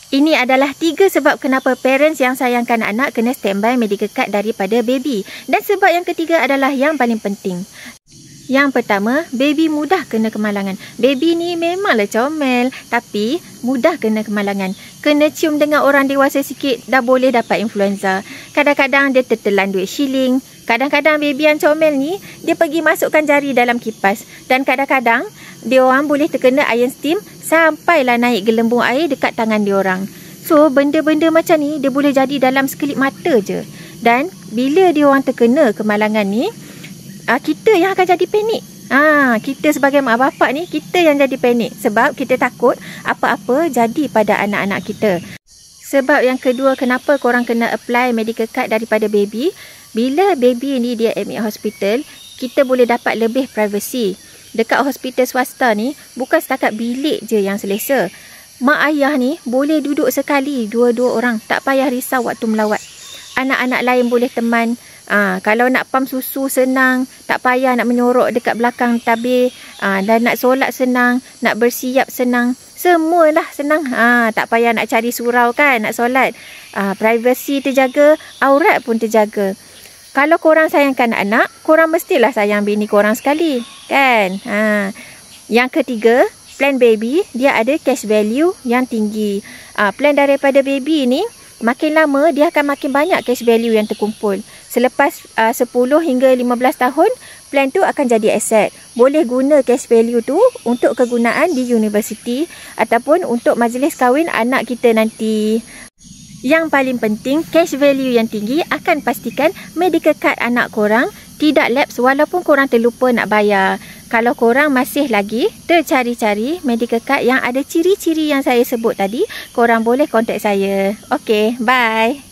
Ini adalah 3 sebab kenapa parents yang sayangkan anak kena standby medical card daripada baby. Dan sebab yang ketiga adalah yang paling penting. Yang pertama, baby mudah kena kemalangan. Baby ni memanglah comel, tapi mudah kena kemalangan. Kena cium dengan orang dewasa sikit, dah boleh dapat influenza. Kadang-kadang dia tertelan duit shilling. Kadang-kadang baby yang comel ni, dia pergi masukkan jari dalam kipas. Dan kadang-kadang, dia orang boleh terkena iron steam sampailah naik gelembung air dekat tangan dia orang. So, benda-benda macam ni, dia boleh jadi dalam sekelip mata je. Dan, bila dia orang terkena kemalangan ni, kita yang akan jadi panik. Kita sebagai mak bapak ni, kita yang jadi panik. Sebab kita takut apa-apa jadi pada anak-anak kita. Sebab yang kedua, kenapa korang kena apply medical card daripada baby? Bila baby ni dia admit hospital, kita boleh dapat lebih privacy. Dekat hospital swasta ni, bukan setakat bilik je yang selesa. Mak ayah ni boleh duduk sekali 2-2 orang. Tak payah risau waktu melawat. Anak-anak lain boleh teman. Kalau nak pam susu senang. Tak payah nak menyorok dekat belakang tabir. Dan nak solat senang. Nak bersiap senang. Semualah senang. Tak payah nak cari surau kan nak solat. Privacy terjaga. Aurat pun terjaga. Kalau korang sayangkan anak, korang mestilah sayang bini korang sekali. Kan? Yang ketiga, plan baby, dia ada cash value yang tinggi. Plan daripada baby ni, makin lama, dia akan makin banyak cash value yang terkumpul. Selepas 10 hingga 15 tahun, plan tu akan jadi aset. Boleh guna cash value tu untuk kegunaan di universiti ataupun untuk majlis kahwin anak kita nanti. Yang paling penting, cash value yang tinggi akan pastikan medical card anak korang tidak lapse walaupun korang terlupa nak bayar. Kalau korang masih lagi tercari-cari medical card yang ada ciri-ciri yang saya sebut tadi, korang boleh contact saya. Okay, bye.